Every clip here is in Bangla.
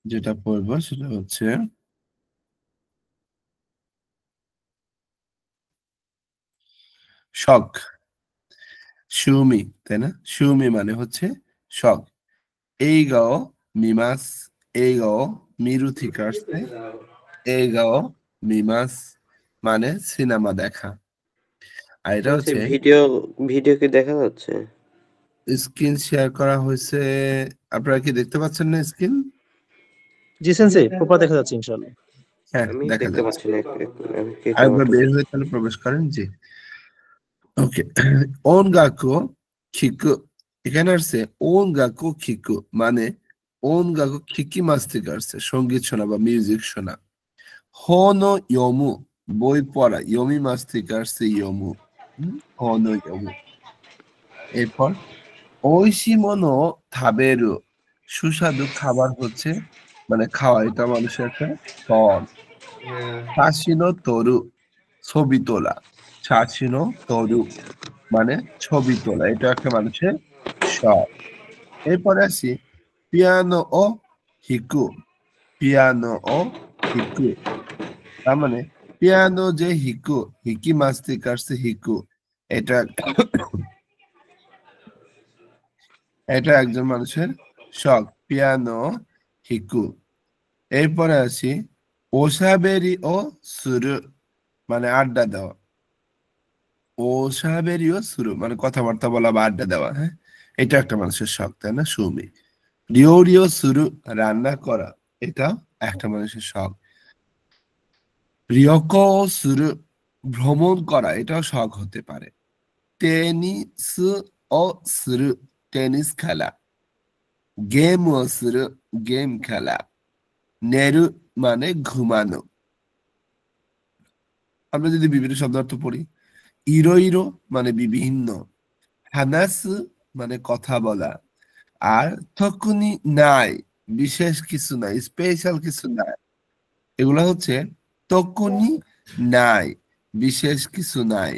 যেটা পড়বো সেটা হচ্ছে শখ। সুমি, তাই না? সুমি মানে হচ্ছে শখ। এই গাও মিমাস, এই গাও মিরু থেকে আসছে। এই গাও মিমাস মানে সিনেমা দেখা। আর এটা আচ্ছা হচ্ছে ভিডিও ভিডিও কি দেখা যাচ্ছে? স্ক্রিন শেয়ার করা হয়েছে। আপনারা কি দেখতে পাচ্ছেন না স্ক্রিন? জি সেন্সেই প্রপার দেখা যাচ্ছে ইনশাআল্লাহ। হ্যাঁ, আমি দেখা দেখতে যাচ্ছে। পাচ্ছি না, আমি কি আরেকবার ক্যামেরাটা বের দেখি। হয়ে তাহলে প্রবেশ করেন। জি, ওকে। ওন গাকো খিকু, এখানে আসছে ওন গাকো খিকু মানে ওন গাকো খিকি মাস থেকে আসছে, সঙ্গীত শোনা বা মিউজিক শোনা। হনো ইয়মু বই পড়া, ইয়মি মাস থেকে আসছে ইয়মু। হনো ইয়মু। এরপর ওইশি মনো থাবেরু, সুস্বাদু খাবার হচ্ছে মানে খাওয়া, এটা মানুষের একটা শখ। শাসিনো তরু ছবি তোলা, শাসিনো তরু মানে ছবি তোলা, এটা একটা মানুষের শখ। এরপরে আসি পিয়ানো ও হিকু, পিয়ানো ও হিকু তার মানে পিয়ানো যে হিকু, হিকি মাস থেকে আসছে হিকু, এটা এটা একজন মানুষের শখ, পিয়ানো হিকু। এরপরে আসি ওসাবেরি ও সুরু মানে আড্ডা দেওয়া। ওসাবেরি ও সুরু মানে কথাবার্তা বলা বা আড্ডা দেওয়া। হ্যাঁ, এটা একটা মানুষের শখ, তাই না? সুমি। রিও রিও সুরু রান্না করা, এটা একটা মানুষের শখ। রিয়কো সুরু ভ্রমণ করা, এটাও শখ হতে পারে। টেনিস ও সুরু টেনিস খেলা। গেম ও সুরু গেম খেলা। নেরু মানে ঘুমানো। আমরা যদি বিভিন্ন শব্দার্থ পড়ি, ইরো ইরো মানে বিভিন্ন, হানাসু মানে কথা বলা, আর তকুনি নাই বিশেষ কিছু নাই, স্পেশাল কিছু নাই। এগুলো হচ্ছে তকুনি নাই, বিশেষ কিছু নাই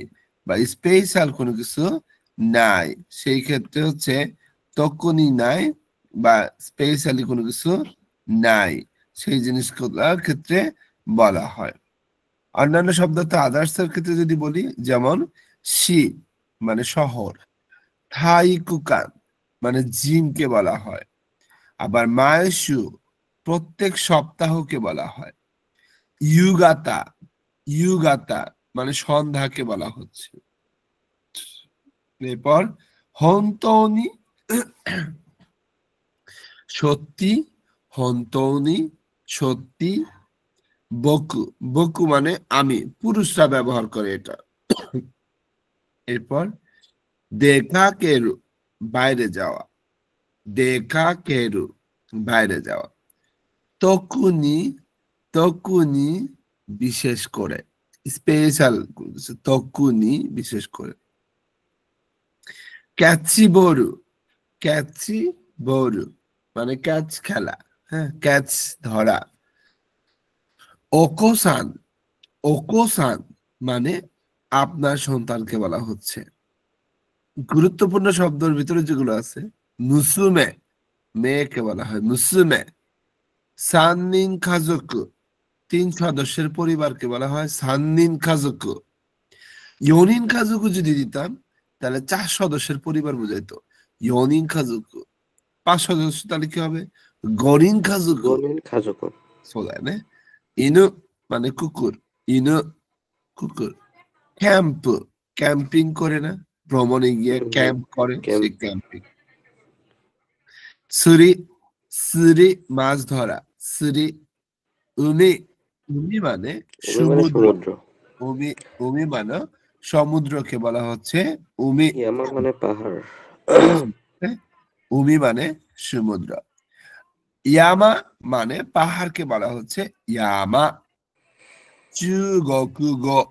বা স্পেশাল কোনো কিছু নাই, সেই ক্ষেত্রে হচ্ছে তকুনি নাই বা স্পেশালি কোনো কিছু নাই, সেই জিনিসগুলোর ক্ষেত্রে বলা হয়। অন্যান্য শব্দ তো আদার্স এর ক্ষেত্রে যদি বলি, যেমন শি মানে শহর, থাইকুকান মানে জিমকে বলা হয়, আবার মায়সু প্রত্যেক সপ্তাহকে বলা হয়, ইউগাতা ইউগাতা মানে সন্ধ্যাকে বলা হচ্ছে। এরপর হন্তৌনি সত্যি, হন্তৌনি সত্যি, বকু বকু মানে আমি, পুরুষরা ব্যবহার করে এটা। এরপর দেখা কেরু বাইরে যাওয়া, দেখা কেরু বাইরে যাওয়া। তকুনি তকুনি বিশেষ করে, স্পেশাল তকুনি বিশেষ করে। ক্যাচি বড়ু, ক্যাচি বড়ু মানে ক্যাচ খেলা, হ্যাঁ, ক্যাচ ধরা। ওকোসান, ওকোসান মানে আপনার সন্তানকে বলা হচ্ছে। গুরুত্বপূর্ণ শব্দের ভিতরে যেগুলো আছে, মুসুমে মেয়েকে বলা হয় মুসুমে। সান্নিন খাজোকু তিন সদস্যের পরিবারকে বলা হয় সান্নিন খাজোকু। ইয়নিন খাজোকু যদি দিতাম তাহলে 4 সদস্যের পরিবার বোঝাইতো। ইয়নিন খাজোকু 5 সদস্য তাহলে কি হবে? গরিন খাজোকু। গনিন খাজুকো। সোজা না? ইনু মানে কুকুর, ইনু কুকুর। ক্যাম্প ক্যাম্পিং করে না, ভ্রমণে গিয়ে ক্যাম্প করে, সে ক্যাম্প। ক্যাম্পিং। সুরি, সুরি মাছ ধরা, সুরি। উমি, উমি মানে ওমি মানে সমুদ্র, সমুদ্র। উমি, উমি মানে সমুদ্রকে বলা হচ্ছে উমি। ইয়ামা মানে পাহাড়। উমি মানে সমুদ্র। ইয়ামা মানে পাহাড়কে বলা হচ্ছে ইয়ামা। চুগকুগো,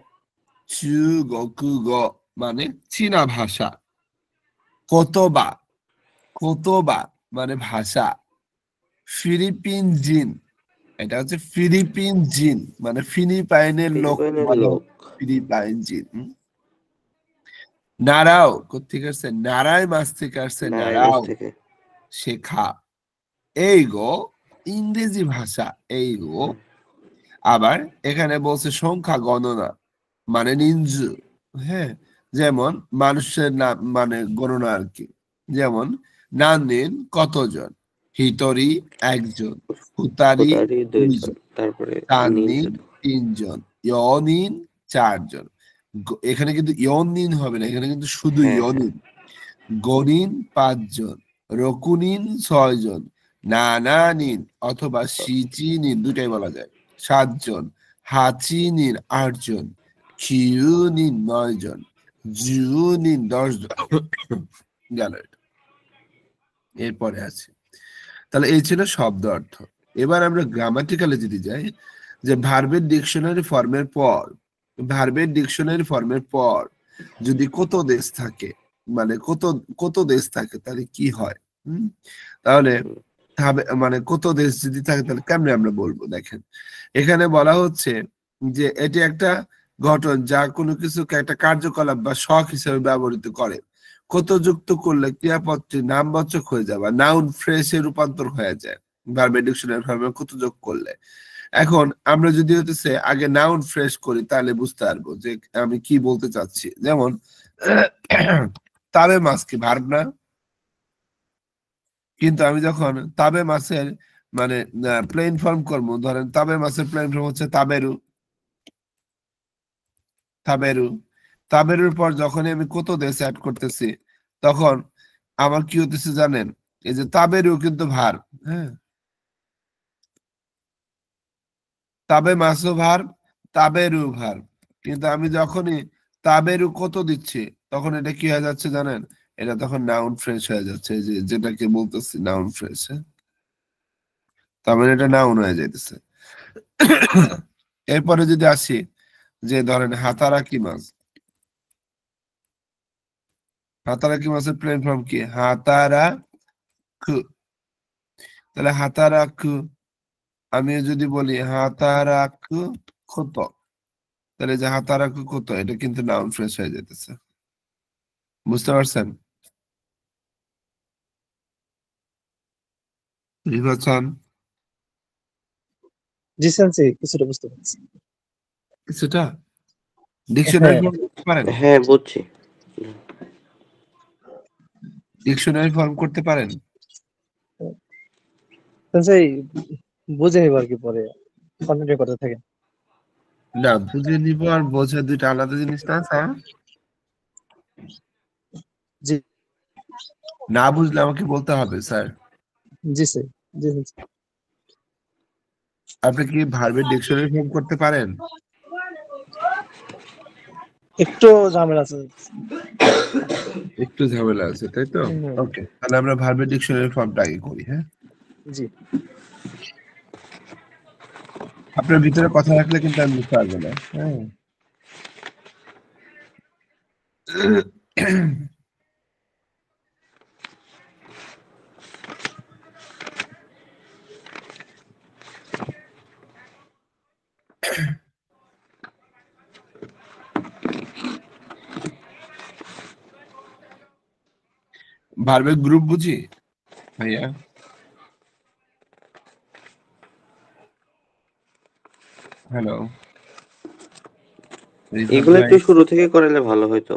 চুগকুগো মানে চীনা ভাষা। কোতোবা, কোতোবা মানে ভাষা। ফিলিপিন জিন, এটা হচ্ছে ফিলিপিন জিন মানে ফিলিপাইনের লোক ফিলিপাইনের বলে লোক। ফিলিপাইন জিন। নাড়াও কোথেকে আসছে? নারায় মাছ থেকে আসছে নারায় মাছ নাড়াও, থেকে। শেখা। এই গো ইংরেজি ভাষা এইগুলো। আবার এখানে বলছে সংখ্যা গণনা মানে নিনজু, হ্যাঁ, যেমন মানুষের নাম মানে গণনা আর কি। যেমন নানিন কতজন, হিতরি একজন, হুতারি কোটারি 2 জন, দুইজন, তারপরে তাননিন নিনজা তিনজন, ইয়নিন চারজন। এখানে কিন্তু ইয়নিন হবে না, এখানে কিন্তু শুধু হ্যাঁ, হ্যাঁ। ইয়নিন। গনিন 5 জন, রকুনিন 6 জন, নানানিন অথবা শিচিনিন দুটাই বলা যায় 7 জন, হাচিনিন 8 জন, কিউনিন 9 জন, জুনিন 10 জন। গেল এটা। এরপরে আছে, তাহলে এই ছিল শব্দ অর্থ। এবার আমরা গ্রামাটিক্যালে যদি যাই, যে ভার্বের ডিকশনারি ফর্মের পর, ভার্বের ডিকশনারি ফর্মের পর যদি কত দেশ থাকে, মানে কত দেশ থাকে তাহলে কি হয়? তাহলে মানে কত দেশ যদি থাকে তাহলে কেমনে আমরা বলবো? দেখেন, এখানে বলা হচ্ছে যে এটি একটা ঘটন যা কোনো কিছুকে একটা কার্যকলাপ বা শখ হিসেবে ব্যবহৃত করে। কত যুক্ত করলে ক্রিয়াপদটি নামবাচক হয়ে যায় বা নাউন ফ্রেশে রূপান্তর হয়ে যায় ভার্বের ডিকশনারি ফর্মে কত যোগ করলে। এখন আমরা যদি হতেছে আগে নাউন ফ্রেশ করি তাহলে বুঝতে পারবো যে আমি কি বলতে চাচ্ছি। যেমন তাবে মাছ কি ভার্ব না? কিন্তু আমি যখন তাবে মাছের মানে প্লেন ফর্ম করবো, ধরেন তাবে মাছের প্লেন ফর্ম হচ্ছে তাবেরু, তাবেরু। তাবেরুর পর যখনই আমি কত দেশ অ্যাড করতেছি তখন আমার কি হতেছে জানেন? এই যে তাবেরু কিন্তু ভার্ব, হ্যাঁ, তাবে মাছও ভার্ব, তাবেরু ভার্ব। কিন্তু আমি যখনই তাবেরু কত দিচ্ছি তখন এটা কি হয়ে যাচ্ছে জানেন? এটা তখন নাউন ফ্রেশ হয়ে যাচ্ছে, এই যে যেটাকে বলতেছি নাউন ফ্রেশ, তার মানে এটা নাউন হয়ে যাইতেছে। এরপরে যদি আসি, যে ধরেন হাতারাকি মাছ, হাতারাকি মাছের প্লেন ফর্ম কি? হাতারা কু। তাহলে হাতারাকু, আমি যদি বলি হাতারাকু কত, তাহলে যে হাতারাকু কত এটা কিন্তু নাউন ফ্রেশ হয়ে যেতেছে। বুঝতে পারছেন? নির্বাচন জি সেন্সি, কিছুটা বুঝতে পারছি। কিছুটা ডিকশনারি হ্যাঁ, ফর্ম করতে পারেন? হ্যাঁ, বুঝছি। ডিকশনারি ফর্ম করতে পারেন? সেন্সি বুঝে নিব আর কি, পরে কন্টিনিউ করতে থাকেন। না, বুঝে নিব আর বোঝা দুইটা আলাদা জিনিস না স্যার। জি না বুঝলে আমাকে বলতে হবে স্যার। জি স্যার, জি সেন্সি। আপনি কি ভার্বের ডিকশনারি ফর্ম করতে পারেন? একটু ঝামেলা আছে। একটু ঝামেলা আছে তাই তো? হুম, ওকে, তাহলে আমরা ভার্বের ডিকশনারি ফর্মটা আগে করি, হ্যাঁ। জি আপনার ভিতরে কথা রাখলে কিন্তু আমি বুঝতে পারবো না, হ্যাঁ। ভার্বের গ্রুপ বুঝি ভাইয়া? হ্যালো রিফাত এগুলো ভাই, একটু শুরু থেকে করালে ভালো হইতো।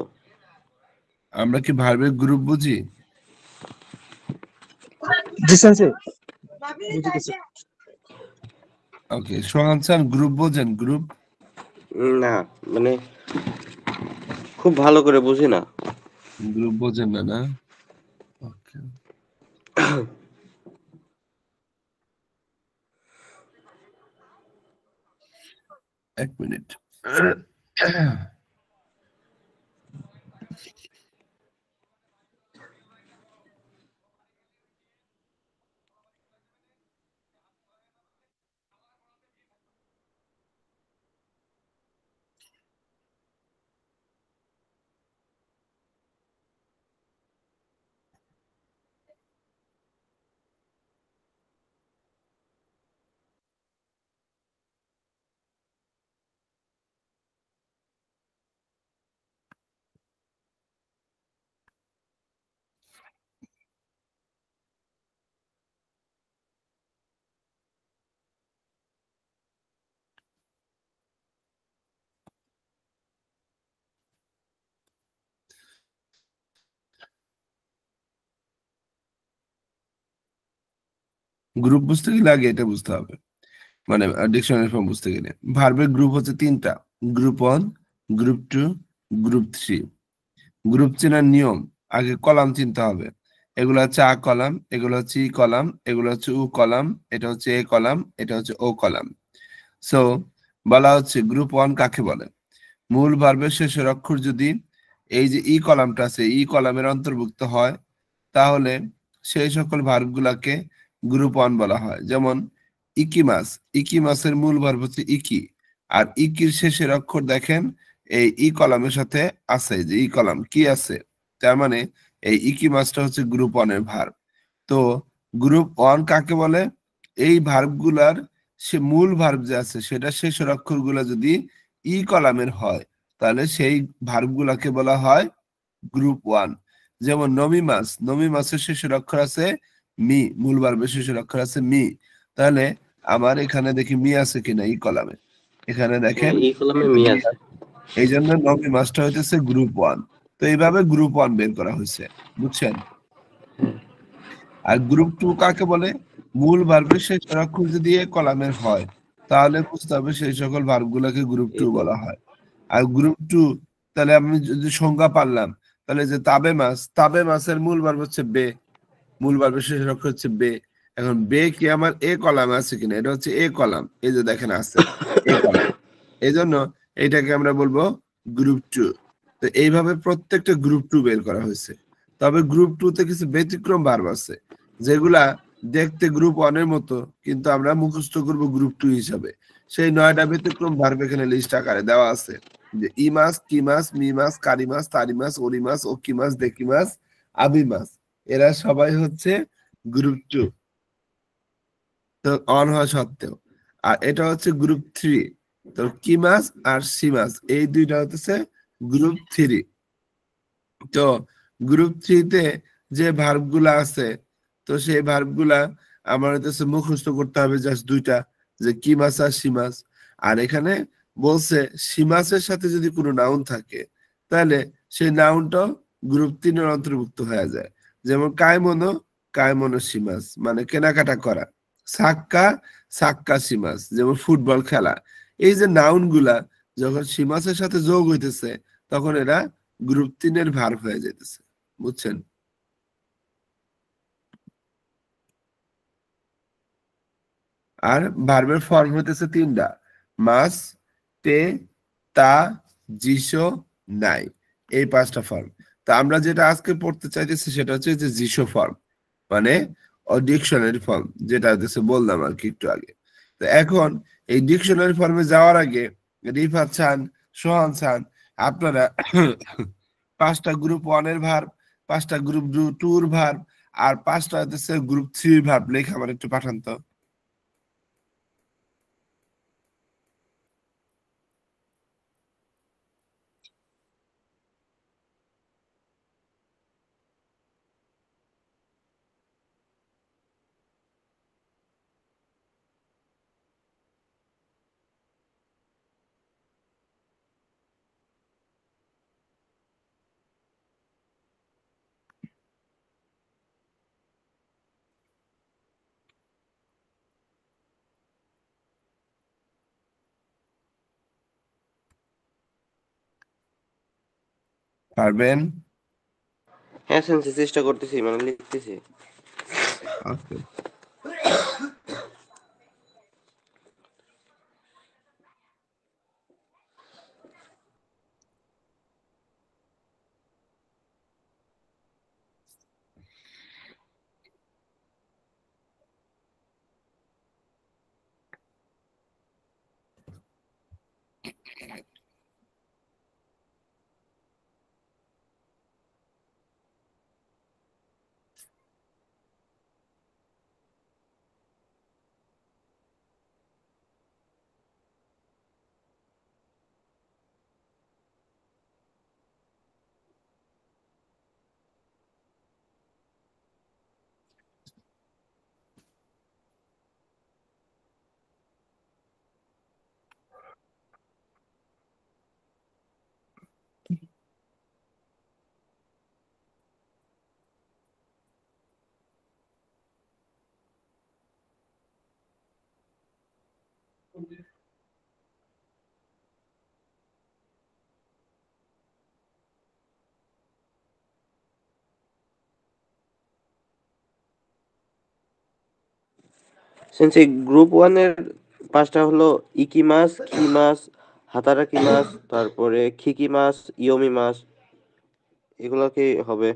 আমরা কি ভার্বের গ্রুপ বুঝি? জি সেন্সি, বুঝে গেছি। ওকে, সোহান স্যার গ্রুপ বোঝেন? গ্রুপ না, মানে খুব ভালো করে বুঝি না। গ্রুপ বোঝেন না, না? ওকে, এক মিনিট। গ্রুপ বুঝতে গেলে আগে এটা বুঝতে হবে, মানে ডিকশনারি ফর্ম বুঝতে গেলে ভার্বের গ্রুপ হচ্ছে তিনটা, গ্রুপ 1, গ্রুপ 2, গ্রুপ 3। গ্রুপ চেনার নিয়ম, আগে কলাম চিনতে হবে। এগুলো হচ্ছে আ কলাম, এগুলো হচ্ছে ই কলাম, এগুলো হচ্ছে উ কলাম, এটা হচ্ছে এ কলাম, এটা হচ্ছে ও কলাম। সো বলা হচ্ছে গ্রুপ 1 কাকে বলে? মূল ভার্বের শেষের অক্ষর যদি এই যে ই কলামটা আছে ই কলামের অন্তর্ভুক্ত হয়, তাহলে সেই সকল ভার্ব গুলাকে গ্রুপ 1 বলা হয়। যেমন ইকিমাস, ইকিমাসের মূল ভার্ব হচ্ছে ইকি, আর ইকির শেষের অক্ষর দেখেন এই ই কলামের সাথে আছে, যে ই কলাম কি আছে, তার মানে এই ইকিমাসটা হচ্ছে গ্রুপ 1 এর ভার্ব। তো গ্রুপ 1 কাকে বলে? এই ভার্ব গুলার সে মূল ভার্ব যে আছে সেটা শেষের অক্ষর গুলা যদি ই কলামের হয়, তাহলে সেই ভার্ব গুলাকে বলা হয় গ্রুপ 1। যেমন নমিমাস, নমিমাসের শেষের অক্ষর আছে মি, মূল ভার্বের শেষের অক্ষর আছে মি, তাহলে আমার এখানে দেখি মি আছে কিনা ই কলামে, এখানে দেখেন এই কলামে মি আছে। এই জন্য নমিমাসটা হইতেছে গ্রুপ 1। তো এইভাবে গ্রুপ 1 বের করা হয়েছে, বুঝছেন? আর গ্রুপ 2 কাকে বলে? মূল ভার্বের শেষের অক্ষর যদি এ কলামের হয়, তাহলে বুঝতে হবে সেই সকল ভার্ব গুলোকে গ্রুপ 2 বলা হয়। আর গ্রুপ 2, তাহলে আমি যদি সংজ্ঞা পারলাম, তাহলে যে তাবে মাছ, তাবে মাছের মূল ভার্ব হচ্ছে বে, মূল ভার্বের শেষের অক্ষর হচ্ছে বে। এখন বে কি আমার এ কলামে আছে কিনা? এটা হচ্ছে এ কলাম, এই যে দেখেন আছে এ কলাম, এই জন্য এইটাকে আমরা বলবো গ্রুপ 2। তো এইভাবে প্রত্যেকটা গ্রুপ 2 বের করা হয়েছে। তবে গ্রুপ 2 তে কিছু ব্যতিক্রম ভার্ব আছে, যেগুলা দেখতে গ্রুপ 1 এর মতো, কিন্তু আমরা মুখস্থ করব গ্রুপ 2 হিসাবে। সেই 9টা ব্যতিক্রম ভার্ব এখানে লিস্ট আকারে দেওয়া আছে, যে ইমাস, কিমাস, মিমাস, কারিমাস, তারিমাস, ওরিমাস, ওকিমাস, দেকিমাস, আবিমাস, এরা সবাই হচ্ছে গ্রুপ 2, তো অন হওয়া সত্ত্বেও। আর এটা হচ্ছে গ্রুপ 3, তো কিমাস আর সিমাস এই দুইটা হচ্ছে গ্রুপ 3। তো গ্রুপ 3 তে যে ভার্ব গুলা আছে, তো সেই ভার্ব গুলা আমার হচ্ছে মুখস্থ করতে হবে জাস্ট দুইটা, যে কিমাস আর সিমাস। আর এখানে বলছে সিমাসের সাথে যদি কোনো নাউন থাকে, তাহলে সেই নাউনটাও গ্রুপ 3 এর অন্তর্ভুক্ত হয়ে যায়। যেমন কায়মনো, কায়মনো সিমাস মানে কেনাকাটা করা, সাক্কা, সাক্কা সিমাস যেমন ফুটবল খেলা। এই যে নাউন গুলা যখন সিমাসের সাথে যোগ হইতেছে, তখন এরা গ্রুপ 3 এর ভার্ব হয়ে যেতেছে, বুঝছেন? আর ভার্বের ফর্ম হইতেছে তিনটা, মাস, তে, তা, জিসো, নাই, এই 5টা ফর্ম। তা আমরা যেটা আজকে পড়তে চাইতেছি সেটা হচ্ছে যে জিসো ফর্ম, মানে ডিকশনারি ফর্ম, যেটা হচ্ছে বললাম আর কি একটু আগে। তো এখন এই ডিকশনারি ফর্মে যাওয়ার আগে রিফাত খান, সোহান খান, আপনারা 5টা গ্রুপ 1 এর ভার্ব, 5টা গ্রুপ 2 এর ভার্ব, আর 5টা হচ্ছে গ্রুপ 3 এর ভার্ব লেখা আমার একটু পাঠান তো। পারবেন? হ্যাঁ সেন্সে চেষ্টা করতেছি, মানে লিখতেছি। ওকে, সেন্সি গ্রুপ 1 এর 5টা হলো ইকি মাছ, কি মাছ, হাতারাকি মাছ, তারপরে খিকি মাছ, ইয়মি মাছ, এগুলা কি হবে?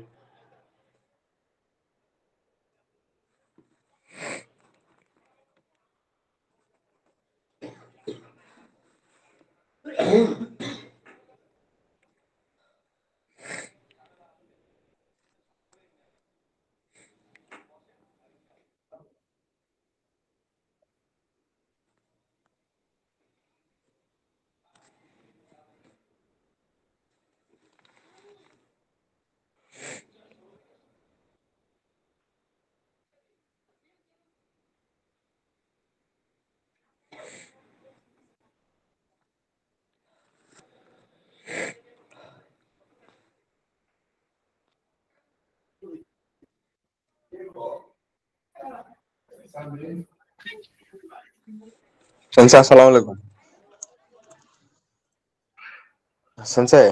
সেন্সে আসসালামু আলাইকুম। সেন্সে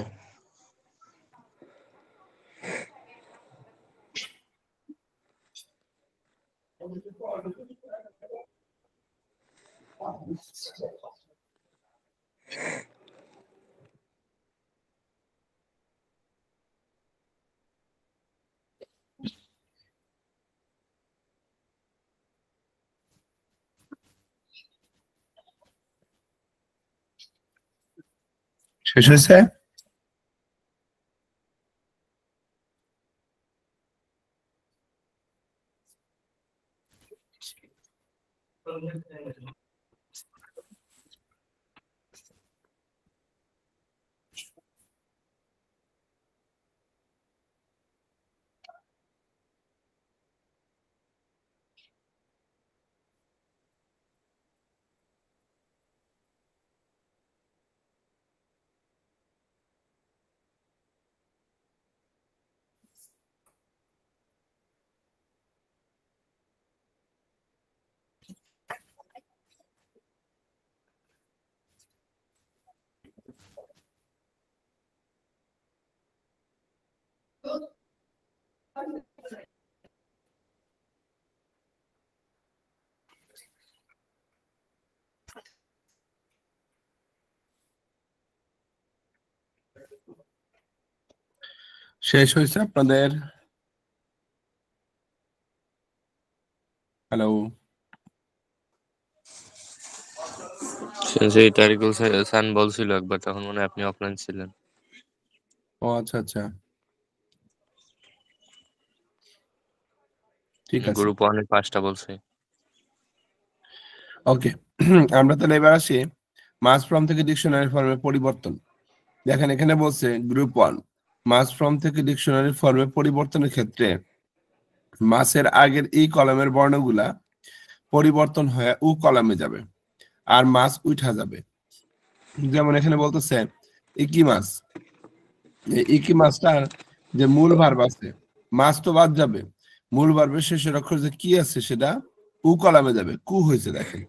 শেষ হয়েছে? শেষ হয়েছে আপনাদের? হ্যালো, সেন্সে তারিকুল সান বলছিল একবার, তখন মনে হয় আপনি অফলাইন ছিলেন। ও আচ্ছা আচ্ছা, ঠিক আছে, গ্রুপ 1 এর 5টা বলছে। ওকে। আমরা তাহলে এবার আসি মাস ফর্ম থেকে ডিকশনারি ফর্মে পরিবর্তন। দেখেন এখানে বলছে গ্রুপ 1 মাস ফর্ম থেকে ডিকশনারি ফর্মে পরিবর্তনের ক্ষেত্রে মাসের আগের এই কলামের বর্ণগুলা পরিবর্তন হয়ে উ কলামে যাবে আর মাস উঠা যাবে। যেমন এখানে বলতেছে ইকি মাস, এই ইকি মাসটার যে মূল ভার্ব আছে, মাস তো বাদ যাবে, মূল ভার্বের শেষের অক্ষর যে কি আছে সেটা উ কলামে যাবে, কু হয়েছে। দেখেন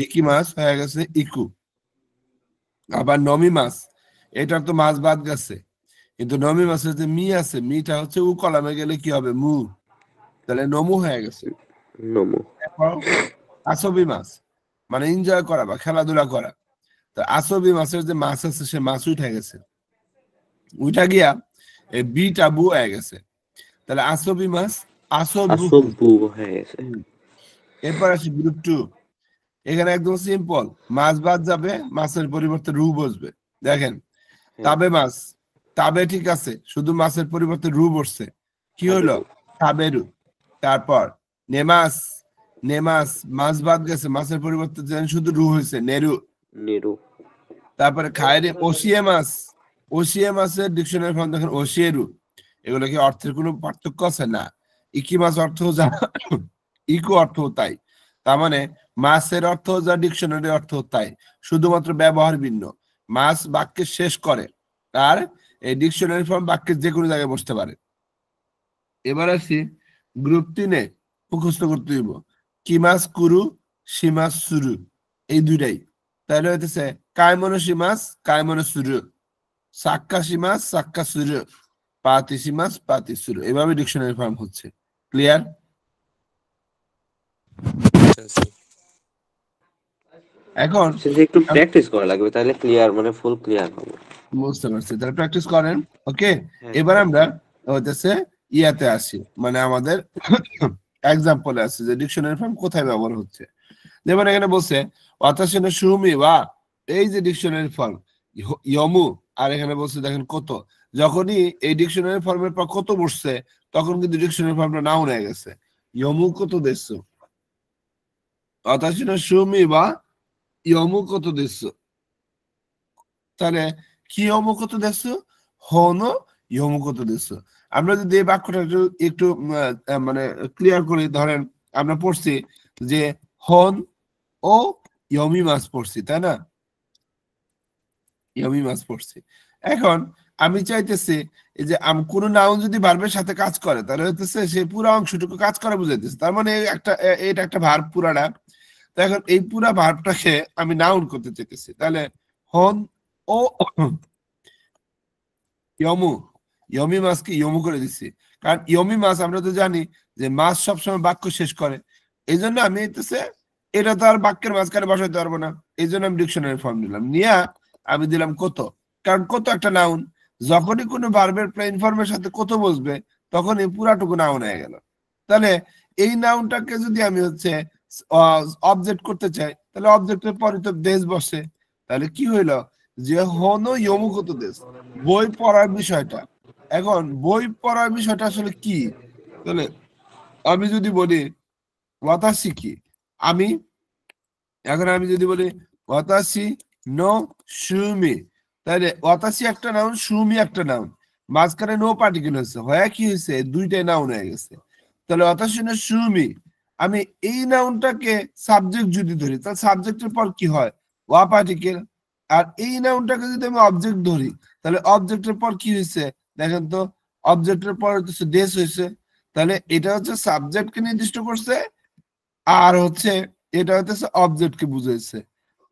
ইকি মাস হয়ে গেছে ইকু। আবার নমি মাস, এটার তো মাছ বাদ গেছে, কিন্তু নমি মাসের যে মি আছে, মিটা হচ্ছে উ কলামে গেলে কি হবে, মু, তাহলে নমু হয়ে গেছে। নমো। আসবি মাছ মানে এনজয় করা বা খেলাধুলা করা, তো আসবি মাছের যে মাছ আছে সে মাছ উঠে গেছে, উঠা গিয়া এই বিটা বু হয়ে গেছে, তাহলে আসবি মাছ আসবু। আসব্বু হয়ে গেছে। এরপর আসি গ্রুপ 2। এখানে একদম সিম্পল, মাছ বাদ যাবে, মাছের পরিবর্তে রু বসবে। দেখেন তাবে মাছ, তাবে ঠিক আছে, শুধু মাছের পরিবর্তে রু বসছে, কি হলো, তাবেরু। তারপর নেমাস, নেমাস মাছ বাদ গেছে, মাছের পরিবর্তে শুধু রু হয়েছে, নেরু। নেরু। তারপরে খায়রে ওসিয়ে মাছ, ওসিয়ে মাছের ডিকশনারি ফর্ম দেখেন ওসিয়েরু। এগুলো কি অর্থের কোনো পার্থক্য আছে? না। ইকি মাছ অর্থ যা, ইকো অর্থ তাই, তার মানে মাছের অর্থ যা, ডিকশনারি অর্থ তাই, শুধুমাত্র ব্যবহার ভিন্ন। মাছ বাক্যে শেষ করে, আর এই ডিকশনারি ফর্ম বাক্যের যে কোনো জায়গায় বসতে পারে। এবার আসি গ্রুপ 3-এ, মুখস্থ করতে হইব কি মাছ কুরু, সীমাস সুরু, এই দুইটাই তাহলে হইতেছে কাইমোনোসিমাস কাইমোনোসুরু, সাক্কাসিমাস সাক্কাসুরু, পাতিসিমাস পাতিসুরু, এভাবে ডিকশনারি ফর্ম হচ্ছে। ক্লিয়ার? এখন সেন্সে একটু প্র্যাকটিস করা লাগবে, তাহলে ক্লিয়ার মানে ফুল ক্লিয়ার হবে। বুঝতে পারছি, তাহলে প্র্যাকটিস করেন। ওকে, হ্যাঁ। এবার আমরা হইতেছে ইয়াতে আসি, মানে আমাদের এক্সাম্পলে আছে যে ডিকশনারি ফর্ম কোথায় ব্যবহার হচ্ছে। যেমন এখানে বলছে অতাশিনো সুমি বা, এই যে ডিকশনারি ফর্ম ইয়মু, আর এখানে বলছে দেখেন কত, যখনই এই ডিকশনারি ফর্মের পর কত বসছে তখন কিন্তু ডিকশনারি ফর্মটা নাও হয়ে গেছে। ইয়মু কত দেশো, অতাশিনো সুমি বা ইয়মু কত দেশো, তাহলে কি ইয়মু কত দেশো, হনো ইয়মু কত দেশো। আমরা যদি এই বাক্যটা একটু মানে ক্লিয়ার করি, ধরেন আমরা পড়ছি যে হন ও ইয়মি মাছ পড়ছি, তাই না? ইয়মি মাছ পড়ছি। এখন আমি চাইতেছি এই যে কোন নাউন যদি ভার্বের সাথে কাজ করে তাহলে হইতেছে সে পুরো অংশটুকু কাজ করা বুঝাইতেছে, তার মানে এটা একটা ভার্ব পুরাটা। তো এখন এই পুরা ভার্বটাকে আমি নাউন করতে চাইতেছি, তাহলে হন ও ইয়মু, ইয়মি মাছকে ইয়মু করে দিচ্ছি, কারণ ইয়মি মাছ আমরা তো জানি যে মাছ সবসময় বাক্য শেষ করে। এই জন্য আমি হইতেছে এটা তো আর বাক্যের মাঝখানে বসাইতে পারবো না, এই জন্য আমি ডিকশনারি ফর্ম নিলাম, নিয়ে আমি দিলাম কত, কারণ কত একটা নাউন, যখনই কোনো ভার্বের প্লেন ফর্মের সাথে কত বসবে তখনই পুরাটুকু নাউন হয়ে গেল। তাহলে এই নাউনটাকে যদি আমি হচ্ছে অবজেক্ট করতে চাই তাহলে অবজেক্টের পরে তো দেশ বসে, তাহলে কি হইলো যে হনো ইয়মু কত দেশ, বই পড়ার বিষয়টা। এখন বই পড়ার বিষয়টা আসলে কি, তাহলে আমি যদি বলি ওয়াতাসি কি, আমি এখন আমি যদি বলি ওয়াতাসি নো সুমি, তাহলে ওয়াতাসি একটা নাউন, সুমি একটা নাউন, মাঝখানে নো পার্টিকেল হয়েছে, হয় কি হয়েছে দুইটাই নাউন হয়ে গেছে। তাহলে ওয়াতাসি নো সুমি, আমি এই নাউনটাকে সাবজেক্ট যদি ধরি তাহলে সাবজেক্টের পর কি হয়, ওয়া পার্টিকেল, আর এই নাউনটাকে যদি আমি অবজেক্ট ধরি তাহলে অবজেক্টের পর কি হয়েছে দেখেন তো, অবজেক্টের পর হচ্ছে দেশ হয়েছে। তাহলে এটা হচ্ছে সাবজেক্টকে নির্দিষ্ট করছে, আর হচ্ছে এটা হচ্ছে অবজেক্টকে বুঝাইছে।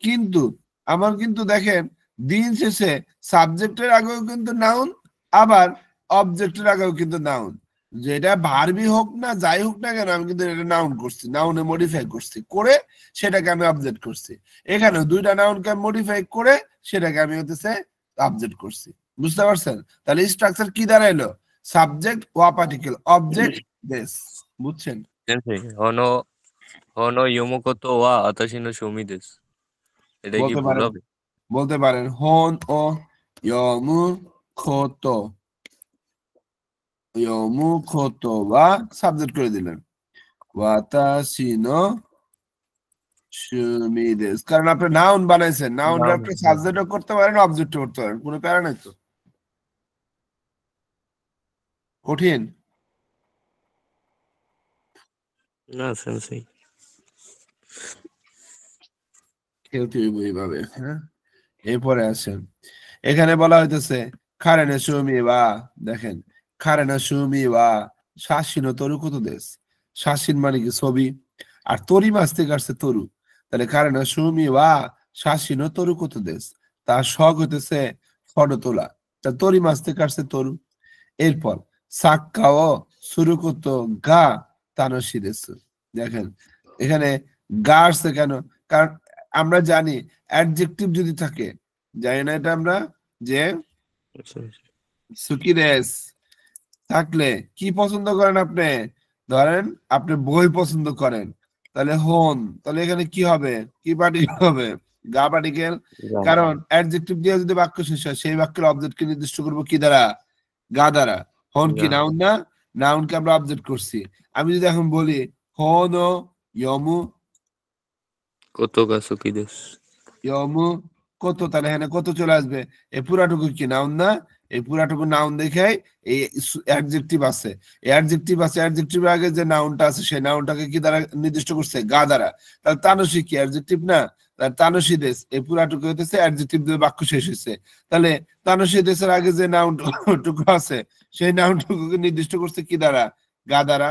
কিন্তু আমার কিন্তু দেখেন দিন শেষে সাবজেক্টের আগেও কিন্তু নাউন, আবার অবজেক্টের আগেও কিন্তু নাউন, যেটা ভার্বই হোক না যাই হোক না কেন আমি কিন্তু এটা নাউন করছি, নাউনে মডিফাই করছি, করে সেটাকে আমি অবজেক্ট করছি। এখানে দুইটা নাউনকে মডিফাই করে সেটাকে আমি হতেছে অবজেক্ট করছি। বুঝতে পারছেন? তাহলে স্ট্রাকচার কি দাঁড়াইলো, সাবজেক্ট ওয়া পার্টিকেল অবজেক্ট বেস। বুঝছেন? হনো হনো ইয়োমোকোতো ওয়া আতাশি নো সুমি দেশু, এটা কি বলতে ভুল পারেন, হবে? বলতে পারেন হন ও ইয়মু খোতো, ইয়মু খোতো বা সাবজেক্ট করে দিলেন ওয়াতাশি নো সুমি দেশু, কারণ আপনি নাউন বানাইছেন, নাউন Noun, আপনি সাবজেক্টও করতে পারেন অবজেক্টও করতে পারেন, কোনো প্যারা নাই তো। কঠিন না সেন্সেই। খেলতে হইব এইভাবে। হ্যাঁ, এরপরে আসেন, এখানে বলা হইতেছে খারেনা সুমি বা, দেখেন খারেনা সুমি বা শাসিন ও তরু কত দেশ, শাসিন মানে কি ছবি, আর তরি মাছ থেকে আসছে তরু, তাহলে খারেনা সুমি বা শাসিন ও তরু কত দেশ, তার শখ হইতেছে ফটো তোলা, তা তরি মাছ থেকে আসছে তরু। এরপর সাক্কা ও শুরু করতো গা তানসি দেশ, দেখেন এখানে গা আসছে কেন, কারণ আমরা জানি অ্যাডজেক্টিভ যদি থাকে, জানি না এটা আমরা, যে সুকিরেস থাকলে কি পছন্দ করেন আপনি, ধরেন আপনি বই পছন্দ করেন, তাহলে হন, তাহলে এখানে কি হবে, কি পার্টিকেল হবে, গা পার্টিকেল, কারণ অ্যাডজেক্টিভ দিয়ে যদি বাক্য শেষ হয় সেই বাক্যের অবজেক্টকে নির্দিষ্ট করবো কি দ্বারা, গা দ্বারা। হন কি নাউন না, নাউনকে আমরা অবজেক্ট করছি। আমি যদি এখন বলি হন ও ইয়মু, কোতো গাছুকি দেশু, ইয়মু কত, তাহলে এখানে কত চলে আসবে, এই পুরাটুকু কি নাউন না, এই পুরাটুকু নাউন দেখে এই অ্যাডজেক্টিভ আছে, এই অ্যাডজেক্টিভ আছে, অ্যাডজেক্টিভের আগে যে নাউনটা আছে সেই নাউনটাকে কি দ্বারা নির্দিষ্ট করছে, গা দ্বারা। তাহলে তানসি কি অ্যাডজেক্টিভ না, তাহলে তানসি দেশ, এই পুরাটুকু হইতেছে অ্যাডজেক্টিভ দিয়ে বাক্য শেষ হয়েছে। তাহলে তানসি দেশের আগে যে নাউনটুকু আছে সেই নাউনটুকুকে নির্দিষ্ট করছে কি দ্বারা, গা দ্বারা।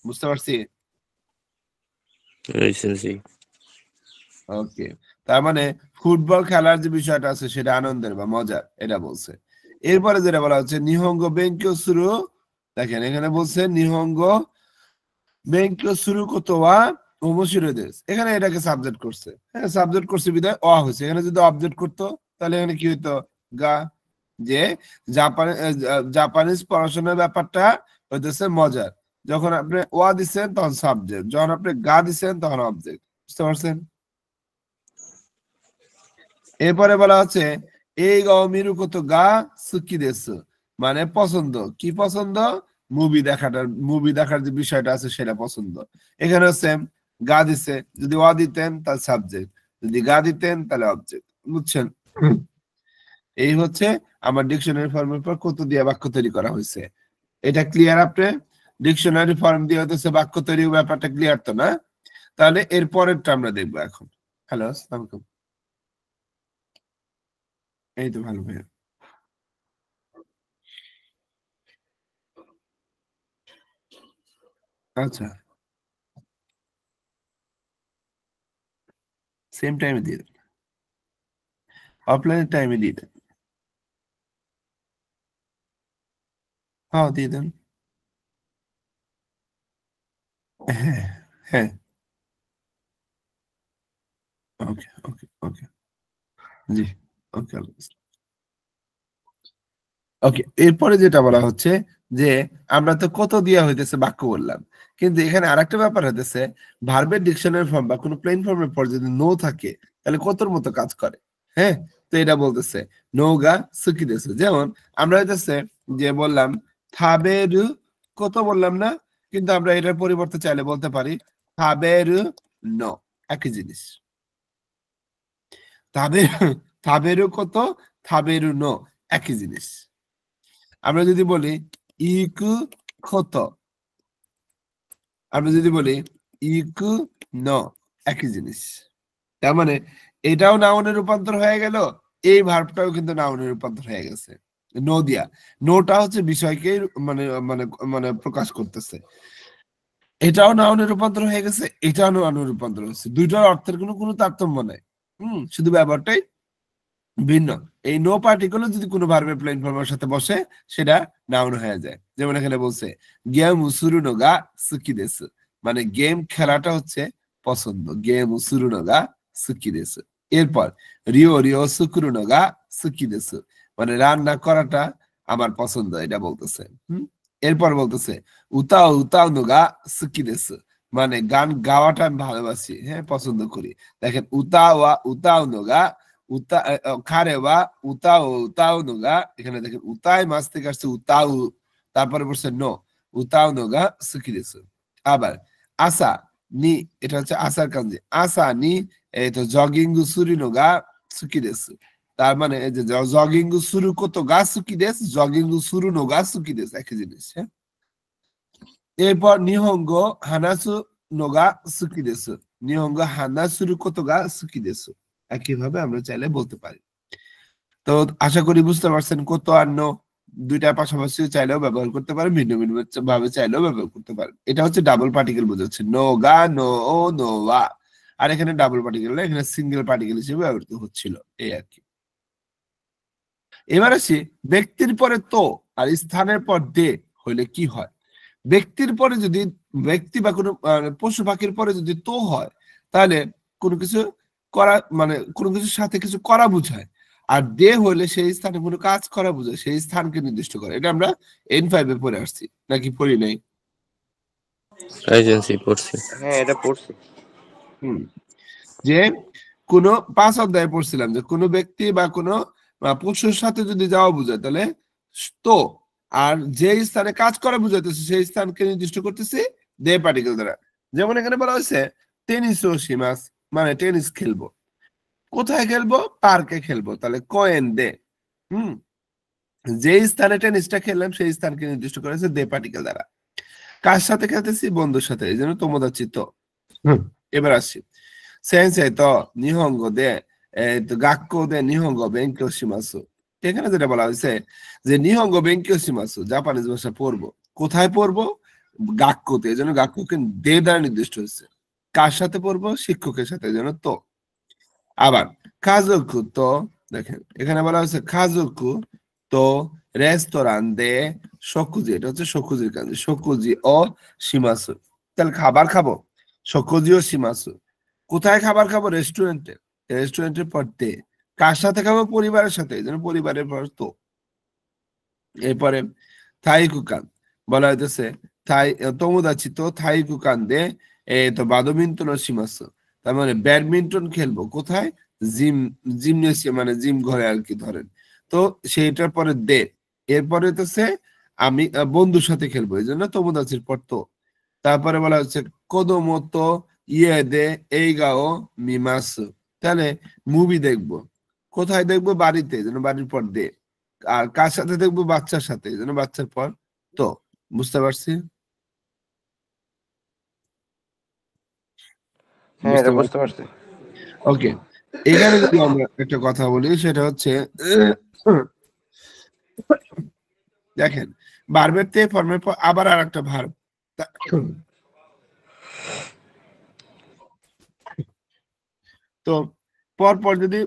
বুঝতে পারছি? সেন্সেই। ওকে, তার মানে ফুটবল খেলার যে বিষয়টা আছে সেটা আনন্দের বা মজার, এটা বলছে। এরপরে যেটা বলা হচ্ছে নিহঙ্গ বেঙ্কিও শুরু, দেখেন এখানে বলছে নিহঙ্গ বেঙ্কিও শুরু করতো ওয়া ওমোশিরো দেশ, এখানে এটাকে সাবজেক্ট করছে, হ্যাঁ সাবজেক্ট করছে বিধায় অ হয়েছে। এখানে যদি অবজেক্ট করতো তাহলে এখানে কি হইতো গা, যে জাপানিজ পড়াশোনার ব্যাপারটা হইতেছে মজার। যখন আপনি ওয়া দিচ্ছেন তখন সাবজেক্ট, যখন আপনি গা দিচ্ছেন তখন অবজেক্ট, বুঝতে পারছেন? এরপরে বলা হচ্ছে এই গমিরু কত গা সুকি দেশ, মানে পছন্দ, কি পছন্দ? মুভি দেখার যে বিষয়টা আছে সেটা পছন্দ। এখানে হচ্ছে গা দিছে, যদি ওয়া দিতেন তাহলে সাবজেক্ট, যদি গা দিতেন তাহলে অবজেক্ট, বুঝছেন? এই হচ্ছে আমার ডিকশনারি ফর্মের পর কত দিয়ে বাক্য তৈরি করা হয়েছে, এটা ক্লিয়ার? আপনি ডিকশনারি ফর্ম দিয়ে হতেছে বাক্য তৈরি, ব্যাপারটা ক্লিয়ার তো না? তাহলে এর পরেরটা আমরা দেখবো এখন। হ্যালো, আসসালামু আলাইকুম। এই তো ভালো ভাইয়া। আচ্ছা, সেম টাইমে দিয়ে দেন, অফলাইনের টাইমে দিয়ে দেন। হ্যাঁ দিয়ে দেন। হ্যাঁ হ্যাঁ, ওকে ওকে ওকে, জি ওকে। ওকে, এরপরে যেটা বলা হচ্ছে যে আমরা তো কত দিয়া হইতেছে বাক্য বললাম, কিন্তু এখানে আরেকটা ব্যাপার হইতেছে ভার্বের ডিকশনারি ফর্ম বা কোনো প্লেন ফর্মের পর যদি নো থাকে তাহলে কতর মতো কাজ করে। হ্যাঁ, তো এটা বলতেছে নৌগা সুকিদেছে। যেমন আমরা হইতেছে যে বললাম থাবেরু কত বললাম না, কিন্তু আমরা এটার পরিবর্তে চাইলে বলতে পারি থাবেরু নো, একই জিনিস। থাবেরু থাবেরু কত, থাবেরু নো, একই জিনিস। আমরা যদি বলি ইকু ক্ষত, আমরা যদি বলি ইকু ন, একই জিনিস। তার মানে এটাও নাউনের রূপান্তর হয়ে গেল, এই ভার্বটাও কিন্তু নাউনের রূপান্তর হয়ে গেছে নো দিয়া। নোটা হচ্ছে বিষয়কে মানে মানে মানে প্রকাশ করতেছে, এটাও নাউনের রূপান্তর হয়ে গেছে, এটাও নাউনের রূপান্তর হচ্ছে, দুইটার অর্থের কোনো কোনো তারতম্য নাই। শুধু ব্যাপারটাই ভিন্ন। এই নো পার্টিকুলার যদি কোনো ভার্বের প্লেন ফর্মের সাথে বসে সেটা নাউন হয়ে যায়। যেমন এখানে বলছে গেম উসুরু নোগা সুকি দেস, মানে গেম খেলাটা হচ্ছে পছন্দ, গেম উসুরু নোগা সুকি দেস। এরপর রিও রিও সুকুরু নোগা সুকি দেস, মানে রান্না করাটা আমার পছন্দ, এটা বলতেছে। এরপর বলতেছে উতাও উতাও নোগা সুকি দেস, মানে গান গাওয়াটা আমি ভালোবাসি, হ্যাঁ পছন্দ করি। দেখেন উতাওয়া উতাও নোগা উতা খারেওয়া উতাও উতাও নোগা, এখানে দেখেন উতাই মাছ থেকে আসছে উতাও, তারপরে বলছে নো উতাও নোগা সুকি দেসু। আবার আসা নি, এটা হচ্ছে আসার কাঞ্জি, আসা নি এই তো জগিংগু সুরি নোগা সুকি দেসু। তার মানে এই যে জগিংগু সুরু কত গা সুকি দেস, জগিংগু সুরু নোগা সুকি দেস, একই জিনিস। হ্যাঁ, এরপর নিহঙ্গ হানাসু নোগা সুকি দেসু, নিহঙ্গ হানাসুরু কত গা সুকি দেসু, একইভাবে আমরা চাইলে বলতে পারি। তো আশা করি বুঝতে পারছেন কত আর নো দুইটা পাশাপাশি চাইলেও ব্যবহার করতে পারেন, ভিন্ন ভিন্ন ভাবে চাইলেও ব্যবহার করতে পারেন। এটা হচ্ছে ডাবল পার্টিকেল বোঝাচ্ছে, নো গা নো ও নো ওয়া, আর এখানে ডাবল পার্টিকেল না, এখানে সিঙ্গেল পার্টিকেল হিসেবে ব্যবহৃত হচ্ছিল, এই আর কি। এবার আসি ব্যক্তির পরে তো আর স্থানের পর দে হইলে কি হয়। ব্যক্তির পরে যদি ব্যক্তি বা কোনো পশু পাখির পরে যদি তো হয় তাহলে কোনো কিছু করা, মানে কোনো কিছুর সাথে কিছু করা বোঝায়, আর দে হইলে সেই স্থানে কোনো কাজ করা বোঝায়, সেই স্থানকে নির্দিষ্ট করে। এটা আমরা N5 এ পড়ে আসছি, নাকি পড়ি নাই? এজেন্সি পড়ছি। হ্যাঁ, এটা পড়ছি। যে কোনো 5 অধ্যায়ে পড়ছিলাম যে কোনো ব্যক্তি বা কোনো পশুর সাথে যদি যাওয়া বোঝায় তাহলে তো, আর যে স্থানে কাজ করা বুঝাইতেছে সেই স্থানকে নির্দিষ্ট করতেছি দে পার্টিকেল দ্বারা। যেমন এখানে বলা হয়েছে টেনিস ও শিমাস, মানে টেনিস খেলবো, কোথায় খেলবো? পার্কে খেলবো, তাহলে কোয়েন দে। যে স্থানে টেনিসটা খেললাম সেই স্থানকে নির্দিষ্ট করেছে দে পার্টিকেল দ্বারা। কার সাথে খেলতেছি? বন্ধুর সাথে, এই জন্য তোমোদাচি তো। এবার আসছি সেন্সেই তো নিহঙ্গ দে গাক্কো দে নিহঙ্গ বেঙ্কিও শিমাসু। এখানে যেটা বলা হয়েছে যে নিহঙ্গ বেঙ্কিও শিমাসু, জাপানিজ ভাষা পড়বো, কোথায় পড়বো? গাক্কোতে, এই জন্য গাক্কোকে দে দ্বারা নির্দিষ্ট হয়েছে। কার সাথে পড়বো? শিক্ষকের সাথে, এই জন্য তো। আবার কাজুকু তো, দেখেন এখানে বলা হচ্ছে কাজুকু তো রেস্তোরাঁ দে শকুজি, এটা হচ্ছে শকুজির কাজ, শকুজি ও শিমাসু। তাহলে খাবার খাবো, শকুজি ও শিমাসু। কোথায় খাবার খাবো? রেস্টুরেন্টে। রেস্টুরেন্টের পর দে, কার সাথে খাবো? পরিবারের সাথে, এই জন্য পরিবারের পর তো। এরপরে থাইকুকান বলা হইতেছে থাই তোমোদাচি তো থাইকুকান দে তো বাডমিন্টন ও শিমাসু। তার মানে ব্যাডমিন্টন খেলবো কোথায়? জিম, জিমনেসিয়াম মানে জিম ঘরে আর কি ধরেন। তো সেইটার পরে দে, এরপরে হইতেছে আমি বন্ধুর সাথে খেলবো, এই জন্য তোমোদাচির পর তো। তারপরে বলা হচ্ছে কোদোমোতো ইয়ে দে এই গাও মিমাসু, তাহলে মুভি দেখবো কোথায়? দেখবো বাড়িতে, এই জন্য বাড়ির পর দে। আর কার সাথে দেখবো? বাচ্চার সাথে, এই জন্য বাচ্চার পর তো। বুঝতে পারছি? হ্যাঁ, বুঝতে এটা বুঝতে পারছি। পারছি। ওকে, এখানে যদি আমরা একটা কথা বলি সেটা হচ্ছে দেখেন ভার্বের তে ফর্মের পর আবার আর একটা ভার্ব, তো পর যদি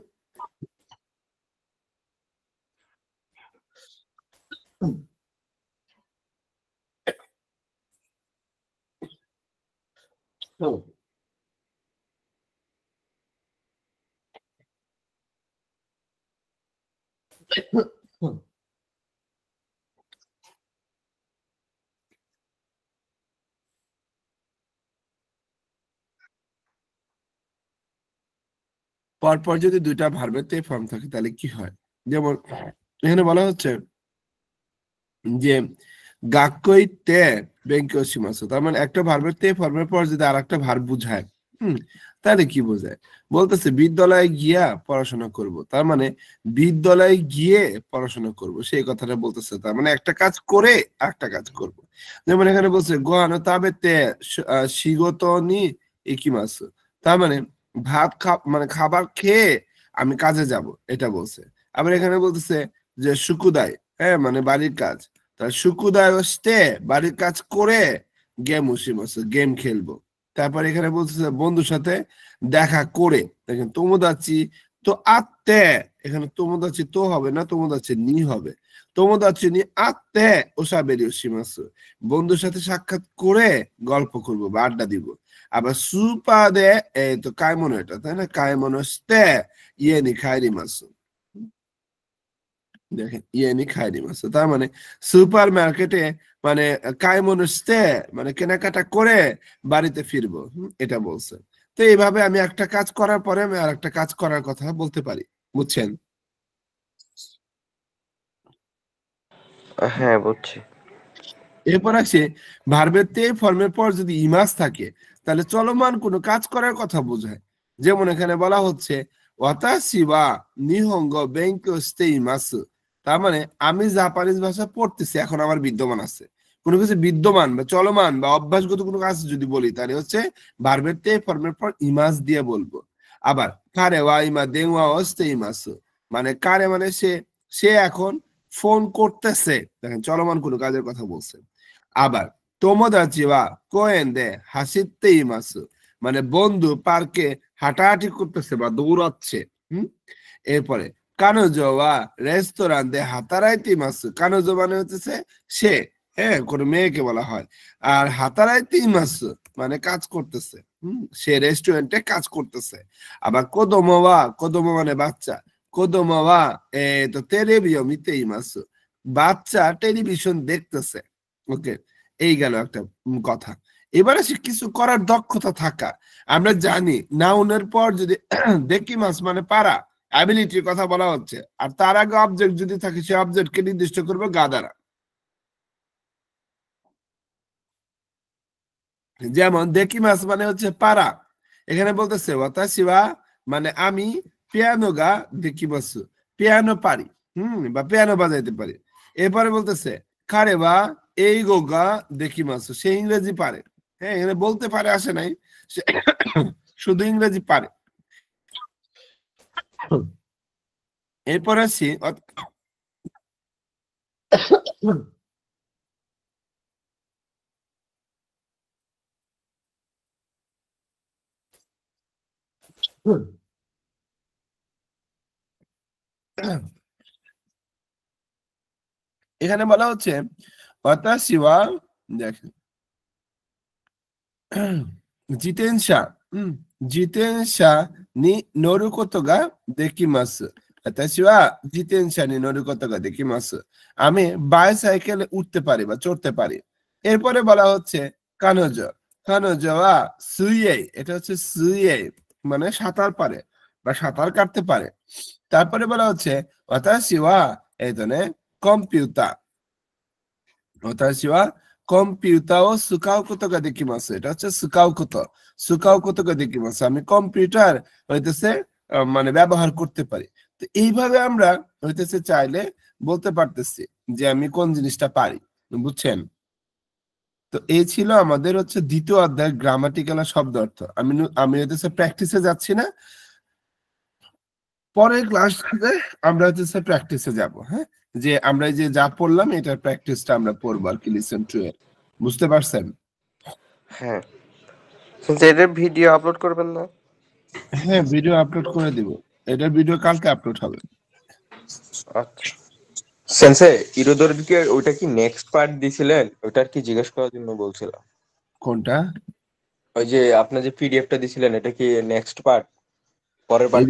পরপর যদি দুইটা ভার্বের তে ফর্ম থাকে তাহলে কি হয়? যেমন এখানে বলা হচ্ছে যে গাক্কইতে বেঙ্কিও শিমাসু, তার মানে একটা ভার্বের তে ফর্মের পর যদি আর একটা ভার্ব বুঝায়, তাহলে কি বোঝায়? বলতেছে বিদ্যালয়ে গিয়া পড়াশোনা করব, তার মানে বিদ্যালয়ে গিয়ে পড়াশোনা করব সেই কথাটা বলতেছে। তার মানে একটা কাজ করে একটা কাজ করব। যেমন এখানে বলছে গোয়ানো তাবেতে শিগত নি ইকিমাসু, তার মানে ভাত মানে খাবার খেয়ে আমি কাজে যাব, এটা বলছে। আবার এখানে বলতেছে যে সুকুদাই, হ্যাঁ মানে বাড়ির কাজ, তার সুকুদায় আসতে বাড়ির কাজ করে গেম উসিমাসু, গেম খেলবো। তারপর এখানে বলতেছে বন্ধুর সাথে দেখা করে, দেখেন তোমোদাচি তো আত্তে, এখানে তোমোদাচি তো হবে না, তোমোদাচি নি হবে। তোমোদাচি নি আত্তে ওসাবেরি উসিমাসু, বন্ধুর সাথে সাক্ষাৎ করে গল্প করব বা আড্ডা দিব। আবার সুপাদে তো কায়মনো, এটা তাই না, কায়মনো স্তে ইয়ে নি খাইরিমাসু, দেখেন ইয়ে নি খাইরিমাসু, তার মানে সুপার মার্কেটে মানে কায়মনুস্তে মানে কেনাকাটা করে বাড়িতে ফিরবো, এটা বলছে। তো এইভাবে আমি একটা কাজ করার পরে আমি আর একটা কাজ করার কথা বলতে পারি, বুঝছেন? হ্যাঁ, বুঝছি। এরপর আসে ভার্বের তে ফর্মের পর যদি ইমাস থাকে তাহলে চলমান কোনো কাজ করার কথা বোঝায়। যেমন এখানে বলা হচ্ছে ওয়াতাশি ওয়া নিহঙ্গ বেঙ্কিও শিতে ইমাসু, তার মানে আমি জাপানিজ ভাষা পড়তেছি, এখন আমার বিদ্যমান আছে। কোনো কিছু বিদ্যমান বা চলমান বা অভ্যাসগত কোনো কাজ যদি বলি তাহলে হচ্ছে ভার্বের তে ফর্মের পর ইমাস দিয়ে বলবো। আবার কারে ওয়া ইমা দেওয়া অস্তে ইমাসু, মানে কারে মানে সে, সে এখন ফোন করতেছে, দেখেন চলমান কোনো কাজের কথা বলছে। আবার তোমোদাচি ওয়া কোয়েন দে হাসিতে ইমাসু, মানে বন্ধু পার্কে হাঁটাহাঁটি করতেছে বা দৌড়াচ্ছে। হুম, এরপরে কানোজো ওয়া রেস্তোরাঁ দে হাতারাইতে ইমাসু, কানোজো মানে হচ্ছে সে, হ্যাঁ কোনো মেয়েকে বলা হয়। আর হাতারাইতে ইমাসু মানে কাজ করতেছে, সে রেস্টুরেন্টে কাজ করতেছে। আবার কোদোমো ওয়া, কোদোমো মানে বাচ্চা, কোদোমো ওয়া তো টেলিভিশন মিতে ইমাসু, বাচ্চা টেলিভিশন দেখতেছে। ওকে, এই গেল একটা কথা। এবার আসি কিছু করার দক্ষতা থাকা। আমরা জানি নাউনের পর যদি দেখি মাস মানে পারা, অ্যাবিলিটির কথা বলা হচ্ছে, আর তার আগে অবজেক্ট যদি থাকে সে অবজেক্টকে নির্দিষ্ট করবে গা দ্বারা। যেমন দেখি মাস মানে হচ্ছে পারা, এখানে বলতেছে ওয়াতাশি ওয়া মানে আমি পিয়ানো গা দেখি মাসু, পিয়ানো পারি, বা পিয়ানো বাজাইতে পারি। এরপরে বলতেছে কারে বা এই গো গা দেখি মাসু, সে ইংরেজি পারে। হ্যাঁ এখানে বলতে পারে আসে নাই, সে শুধু ইংরেজি পারে। এরপরে আসি এখানে বলা হচ্ছে ওয়াতাশি ওয়া দেখেন জিতেনশা জিতেনশা নি নোরু কোতো গা দেকিমাসু ওয়াতাশি ওয়া জিতেনশা নি নোরু কোতো গা দেকিমাসু আমি বাইসাইকেলে উঠতে পারি বা চড়তে পারি। এরপরে বলা হচ্ছে কানোজো কানোজো ওয়া সুইয়ে, এটা হচ্ছে সুইয়ে মানে সাঁতার পারে বা সাঁতার কাটতে পারে। তারপরে বলা হচ্ছে ওয়াতাশি ওয়া এদনে কম্পিউটার ওয়াতাশি ওয়া কম্পিউটার ও সুকাও কোতো গা দেকিমাসু, এটা হচ্ছে সুকাও কোতো গা দেকিমাসু, আমি কম্পিউটার হইতেছে মানে ব্যবহার করতে পারি। তো এইভাবে আমরা হইতেছে চাইলে বলতে পারতেছি যে আমি কোন জিনিসটা পারি, বুঝছেন? তো এই ছিল আমাদের হচ্ছে দ্বিতীয় অধ্যায় গ্রামাটিক্যাল আর শব্দ অর্থ। আমি হইতেছে প্র্যাকটিসে যাচ্ছি না, পরের ক্লাসে আমরা হচ্ছে প্র্যাকটিসে যাব। হ্যাঁ, যে আমরা যে যা পড়লাম এটার প্র্যাকটিসটা আমরা পড়বো আর কি, লিসেন টু এর। বুঝতে পারছেন? হ্যাঁ সেন্সেই এটার ভিডিও আপলোড করবেন না? হ্যাঁ, ভিডিও আপলোড করে দিব, এটার ভিডিও কালকে আপলোড হবে। আচ্ছা সেন্সে ইরোদোরকে ওইটা কি নেক্সট পার্ট দিছিলেন? ওইটার কি জিজ্ঞেস করার জন্য বলছিলাম। কোনটা? ওই যে আপনি যে পিডিএফটা দিছিলেন এটা কি নেক্সট পার্ট, পরের পার্ট?